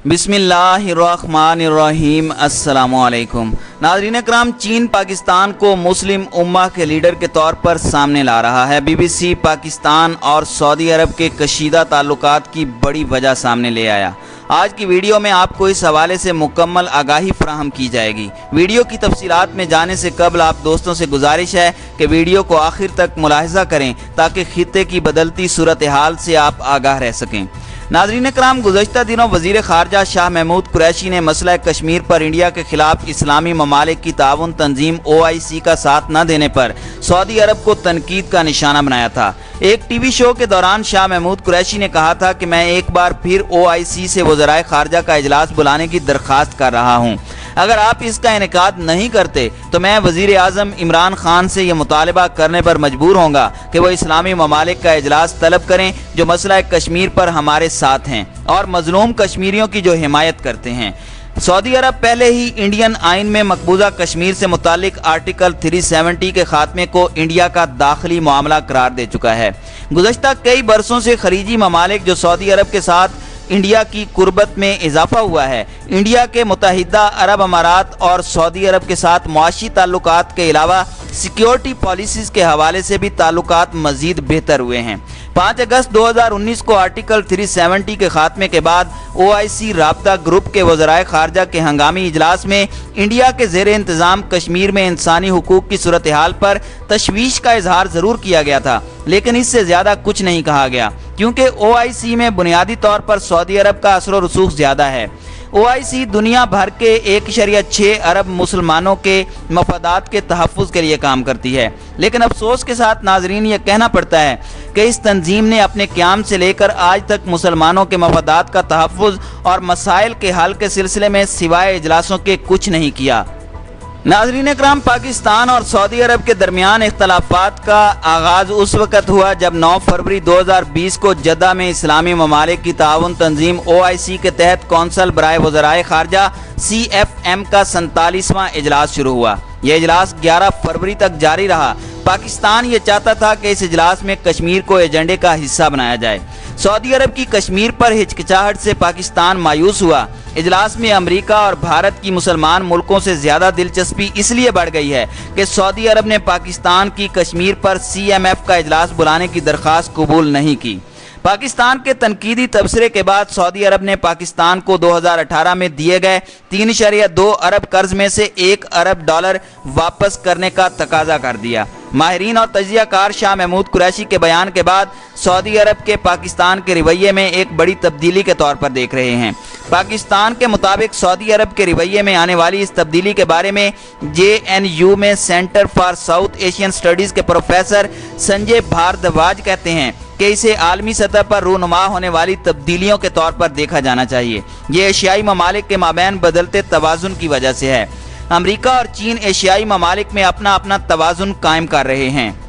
बिस्मिल्लाहिर्रहमानिर्रहीम। अस्सलामुअलैकुम। नाज़रीन कराम, चीन पाकिस्तान को मुस्लिम उम्मा के लीडर के तौर पर सामने ला रहा है। BBC पाकिस्तान और सऊदी अरब के कशीदा ताल्लुकात की बड़ी वजह सामने ले आया। आज की वीडियो में आपको इस हवाले से मुकम्मल आगाही फराहम की जाएगी। वीडियो की तफसीलात में जाने से कबल आप दोस्तों से गुजारिश है कि वीडियो को आखिर तक मुलाहिज़ा करें ताकि खित्ते की बदलती सूरत हाल से आप आगाह रह सकें। नाज़रीन कराम, गुज़श्ता दिनों वज़ीर ख़ारजा शाह महमूद कुरैशी ने मसला कश्मीर पर इंडिया के खिलाफ इस्लामी ममालिक की ताउन तंजीम OIC का साथ न देने पर सऊदी अरब को तनकीद का निशाना बनाया था। एक TV शो के दौरान शाह महमूद कुरैशी ने कहा था कि मैं एक बार फिर OIC से वज़राए ख़ारजा का इजलास बुलाने की दरख्वास्त कर रहा हूँ। अगर आप इसका इनेकाद नहीं करते तो मैं वज़ीर आज़म इमरान खान से यह मुतालबा करने पर मजबूर होऊंगा कि वो इस्लामी ममालिक का इजलास तलब करें जो मसला कश्मीर पर हमारे साथ हैं और मजलूम कश्मीरियों की जो हिमायत करते हैं। सऊदी अरब पहले ही इंडियन आइन में मकबूजा कश्मीर से मुतालिक आर्टिकल 370 के खात्मे को इंडिया का दाखिली मामला करार दे चुका है। गुज़श्ता कई बरसों से खलीजी ममालिक जो सऊदी अरब के साथ इंडिया की कुर्बत में इजाफा हुआ है, इंडिया के मुत्तहिदा अरब अमारात और सऊदी अरब के साथ मुआशी ताल्लुकात के अलावा सिक्योरिटी पॉलिसीज़ के हवाले से भी ताल्लुकात मज़ीद बेहतर हुए हैं। 5 अगस्त 2019 को आर्टिकल 370 के खात्मे के बाद OIC राब्ता ग्रुप के वज़राए ख़ारजा के हंगामी इजलास में इंडिया के ज़ेर इंतज़ाम कश्मीर में इंसानी हुकूक की सूरत हाल पर तशवीश का इजहार ज़रूर किया गया था, लेकिन इससे ज़्यादा कुछ नहीं कहा गया क्योंकि OIC में बुनियादी तौर पर सऊदी अरब का असर व रसूख ज़्यादा है। OIC दुनिया भर के 1.6 अरब मुसलमानों के मफादात के तहफ़्फ़ुज़ के लिए काम करती है, लेकिन अफसोस के साथ नाज़रीन ये कहना पड़ता है कि इस तंजीम ने अपने क़याम से लेकर आज तक मुसलमानों के मफादात का तहफ़्फ़ुज़ और मसाइल के हल के सिलसिले में सिवाय इजलासों के कुछ नहीं किया। नाज़रीन कराम, पाकिस्तान और सऊदी अरब के दरमियान इख्तलाफात का आगाज़ उस वक़्त हुआ जब 9 फरवरी 2020 को जद्दा में इस्लामी ममालिक की ताउन तंजीम OIC के तहत कौंसल बराए वज़राए ख़ारजा CFM का 47वां इजलास शुरू हुआ। यह इजलास 11 फरवरी तक जारी रहा। पाकिस्तान ये चाहता था कि इस इजलास में कश्मीर को एजेंडे का हिस्सा बनाया जाए। सऊदी अरब की कश्मीर पर हिचकिचाहट से पाकिस्तान मायूस हुआ। इजलास में अमेरिका और भारत की मुसलमान मुल्कों से ज़्यादा दिलचस्पी इसलिए बढ़ गई है कि सऊदी अरब ने पाकिस्तान की कश्मीर पर CMF का इजलास बुलाने की दरख्वास्त कबूल नहीं की। पाकिस्तान के तनकीदी तबसरे के बाद सऊदी अरब ने पाकिस्तान को 2018 में दिए गए 3.2 अरब कर्ज में से $1 अरब वापस करने का तकाजा कर दिया। माहिरीन और तजियाकार शाह महमूद कुरैशी के बयान के बाद सऊदी अरब के पाकिस्तान के रवैये में एक बड़ी तब्दीली के तौर पर देख रहे हैं। पाकिस्तान के मुताबिक सऊदी अरब के रवैये में आने वाली इस तब्दीली के बारे में JNU में centre for south Asian studies के प्रोफेसर संजय भारद्वाज कहते हैं कि इसे आलमी सतह पर रूनुमा होने वाली तब्दीलियों के तौर पर देखा जाना चाहिए। ये एशियाई ममालिक के माबैन बदलते तवाज़ुन की वजह से है। अमेरिका और चीन एशियाई ममालिक में अपना अपना तवाज़ुन कायम कर रहे हैं।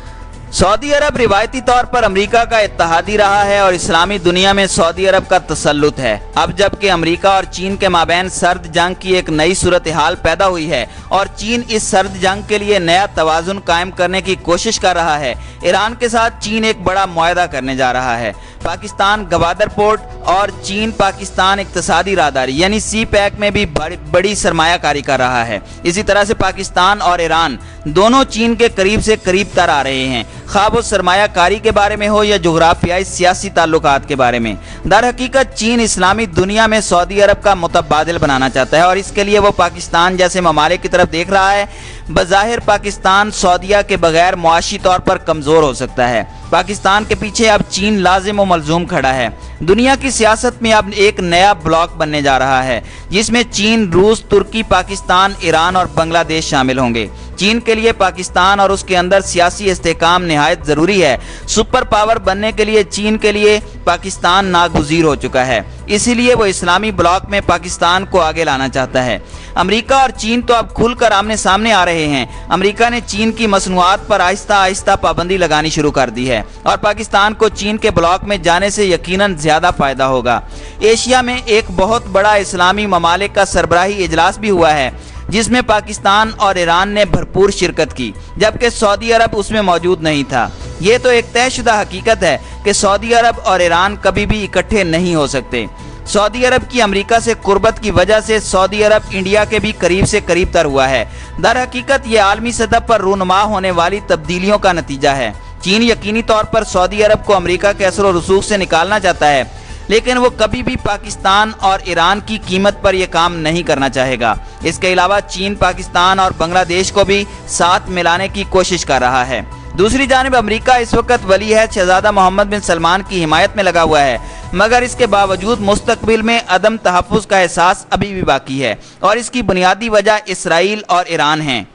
सऊदी अरब रिवायती तौर पर अमेरिका का इत्तेहादी रहा है और इस्लामी दुनिया में सऊदी अरब का तसल्लुत है। अब जबकि अमेरिका और चीन के माबैन सर्द जंग की एक नई सूरत हाल पैदा हुई है और चीन इस सर्द जंग के लिए नया तवाज़ुन कायम करने की कोशिश कर रहा है, ईरान के साथ चीन एक बड़ा मुआहदा करने जा रहा है। पाकिस्तान गवादर पोर्ट और चीन पाकिस्तान इक्तसादी राहदारी यानी CPEC में भी बड़ी सरमायाकारी कर रहा है। इसी तरह से पाकिस्तान और ईरान दोनों चीन के करीब से करीब तर आ रहे हैं, ख़्वाह वो सरमायाकारी के बारे में हो या जोग्राफियाई सियासी ताल्लुकात के बारे में। दर हकीकत चीन इस्लामी दुनिया में सऊदी अरब का मुतबादिल बनाना चाहता है और इसके लिए वो पाकिस्तान जैसे ममालिक की तरफ देख रहा है। बज़ाहिर पाकिस्तान सऊदिया के बगैर मुआशी तौर पर कमज़ोर हो सकता है। पाकिस्तान के पीछे अब चीन लाजिम व मलजूम खड़ा है। दुनिया की सियासत में अब एक नया ब्लॉक बनने जा रहा है जिसमें चीन, रूस, तुर्की, पाकिस्तान, ईरान और बांग्लादेश शामिल होंगे। चीन के लिए पाकिस्तान और उसके अंदर सियासी इस्तेहकाम निहायत ज़रूरी है। सुपर पावर बनने के लिए चीन के लिए पाकिस्तान नागुज़ीर हो चुका है, इसीलिए वो इस्लामी ब्लॉक में पाकिस्तान को आगे लाना चाहता है। अमेरिका और चीन तो अब खुलकर आमने सामने आ रहे हैं। अमेरिका ने चीन की मसनूआत पर आहिस्ता आहिस्ता पाबंदी लगानी शुरू कर दी है और पाकिस्तान को चीन के ब्लॉक में जाने से यकीनन ज़्यादा फ़ायदा होगा। एशिया में एक बहुत बड़ा इस्लामी ममालिक का सरबराही इजलास भी हुआ है जिसमें पाकिस्तान और ईरान ने भरपूर शिरकत की, जबकि सऊदी अरब उसमें मौजूद नहीं था। ये तो एक तयशुदा हकीकत है कि सऊदी अरब और ईरान कभी भी इकट्ठे नहीं हो सकते। सऊदी अरब की अमेरिका से कुर्बत की वजह से सऊदी अरब इंडिया के भी करीब से करीब तर हुआ है। दर हकीकत ये आलमी सतह पर रूनुमा होने वाली तब्दीलियों का नतीजा है। चीन यकीनी तौर पर सऊदी अरब को अमेरिका के असर और रसूख से निकालना चाहता है, लेकिन वो कभी भी पाकिस्तान और ईरान की कीमत पर यह काम नहीं करना चाहेगा। इसके अलावा चीन पाकिस्तान और बांग्लादेश को भी साथ मिलाने की कोशिश कर रहा है। दूसरी जानिब अमेरिका इस वक्त वली अहद शहजादा मोहम्मद बिन सलमान की हिमायत में लगा हुआ है, मगर इसके बावजूद मुस्तकबिल में अदम तहफ़्फ़ुज़ का एहसास अभी भी बाकी है और इसकी बुनियादी वजह इसराइल और ईरान है।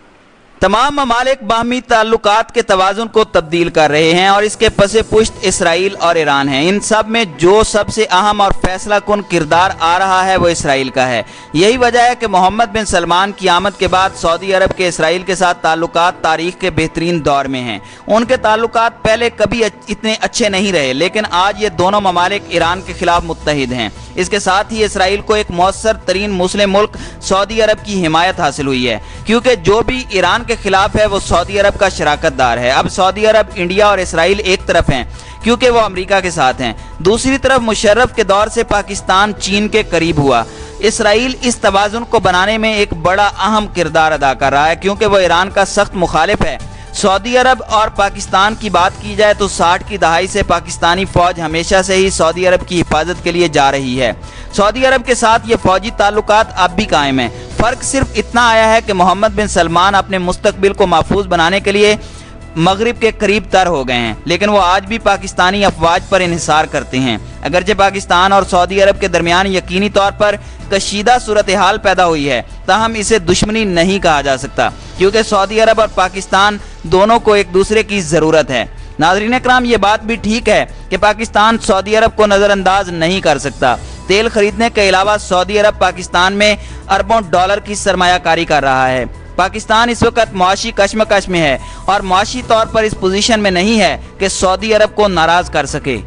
तमाम ममालिक बाहमी ताल्लुकात के तवाज़ुन को तब्दील कर रहे हैं और इसके पसे पुश्त इसराइल और ईरान हैं। इन सब में जो सबसे अहम और फैसला कुन किरदार आ रहा है वो इसराइल का है। यही वजह है कि मोहम्मद बिन सलमान की आमद के बाद सऊदी अरब के इसराइल के साथ ताल्लुकात तारीख के बेहतरीन दौर में हैं। उनके ताल्लुकात पहले कभी इतने अच्छे नहीं रहे, लेकिन आज ये दोनों ममालिक ईरान के खिलाफ मुत्तहिद हैं। इसके साथ ही इसराइल को एक मौसर तरीन मुस्लिम मुल्क सऊदी अरब की हिमायत हासिल हुई है, क्योंकि जो भी ईरान के खिलाफ है वो सऊदी अरब का शराकतदार है। अब सऊदी अरब, इंडिया और इसराइल एक तरफ हैं क्योंकि वो अमेरिका के साथ हैं। दूसरी तरफ मुशर्रफ के दौर से पाकिस्तान चीन के करीब हुआ। इसराइल इस तवाज़ुन को बनाने में एक बड़ा अहम किरदार अदा कर रहा है, क्योंकि वो ईरान का सख्त मुखालिफ है। सऊदी अरब और पाकिस्तान की बात की जाए तो 60 की दहाई से पाकिस्तानी फ़ौज हमेशा से ही सऊदी अरब की हिफाजत के लिए जा रही है। सऊदी अरब के साथ ये फ़ौजी ताल्लुकात अब भी कायम हैं। फ़र्क सिर्फ इतना आया है कि मोहम्मद बिन सलमान अपने मुस्तकबिल को महफूज बनाने के लिए मगरिब के करीब तर हो गए हैं, लेकिन वो आज भी पाकिस्तानी अफवाज पर इन्हिसार करते हैं। अगरचे पाकिस्तान और सऊदी अरब के दरमियान यकीनी तौर पर कशीदा सूरत हाल पैदा हुई है, ताहम इसे दुश्मनी नहीं कहा जा सकता, क्योंकि सऊदी अरब और पाकिस्तान दोनों को एक दूसरे की ज़रूरत है। नाज़रीन इकराम, ये बात भी ठीक है कि पाकिस्तान सऊदी अरब को नज़रअंदाज नहीं कर सकता। तेल खरीदने के अलावा सऊदी अरब पाकिस्तान में अरबों डॉलर की सरमायाकारी कर रहा है। पाकिस्तान इस वक्त मुआशी कशमकश में है और मुआशी तौर पर इस पोजीशन में नहीं है कि सऊदी अरब को नाराज कर सके।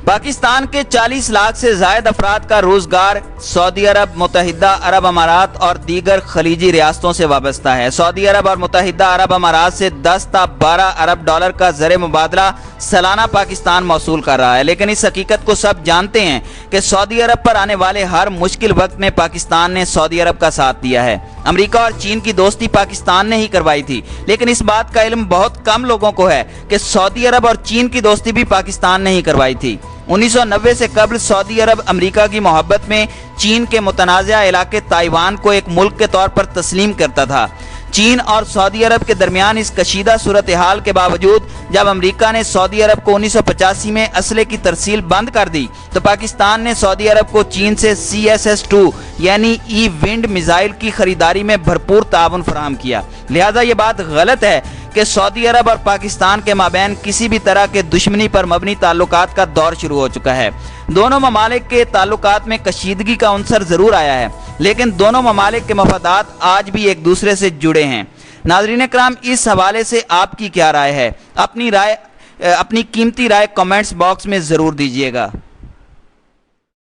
पाकिस्तान के 40 लाख से ज़ायद अफराद का रोज़गार सऊदी अरब, मुत्तहिदा अरब अमारात और दीगर खलीजी रियासतों से वाबस्ता है। सऊदी अरब और मुत्तहिदा अरब अमारात से 10 से 12 अरब डॉलर का ज़र मुबादला सालाना पाकिस्तान मौसूल कर रहा है, लेकिन इस हकीकत को सब जानते हैं कि सऊदी अरब पर आने वाले हर मुश्किल वक्त में पाकिस्तान ने सऊदी अरब का साथ दिया है। अमेरिका और चीन की दोस्ती पाकिस्तान ने ही करवाई थी, लेकिन इस बात का इल्म बहुत कम लोगों को है कि सऊदी अरब और चीन की दोस्ती भी पाकिस्तान ने ही करवाई थी। 1990 से कबल सऊदी अरब अमेरिका की मोहब्बत में चीन के मुतनाज़ा इलाके ताइवान को एक मुल्क के तौर पर तस्लीम करता था। चीन और सऊदी अरब के दरमियान इस कशीदा सूरत हाल के बावजूद जब अमेरिका ने सऊदी अरब को 1985 में असले की तरसील बंद कर दी, तो पाकिस्तान ने सऊदी अरब को चीन से CSS-2 यानी ई विंड मिसाइल की खरीदारी में भरपूर ताउन फराहम किया। लिहाजा ये बात गलत है कि सऊदी अरब और पाकिस्तान के माबैन किसी भी तरह के दुश्मनी पर मबनी ताल्लुकात का दौर शुरू हो चुका है। दोनों ममालिक के ताल्लुकात में कशीदगी का अंसर ज़रूर आया है, लेकिन दोनों ममालिक के मफादात आज भी एक दूसरे से जुड़े हैं। नाज़रीन इकराम, इस हवाले से आपकी क्या राय है? अपनी कीमती राय कमेंट्स बॉक्स में ज़रूर दीजिएगा।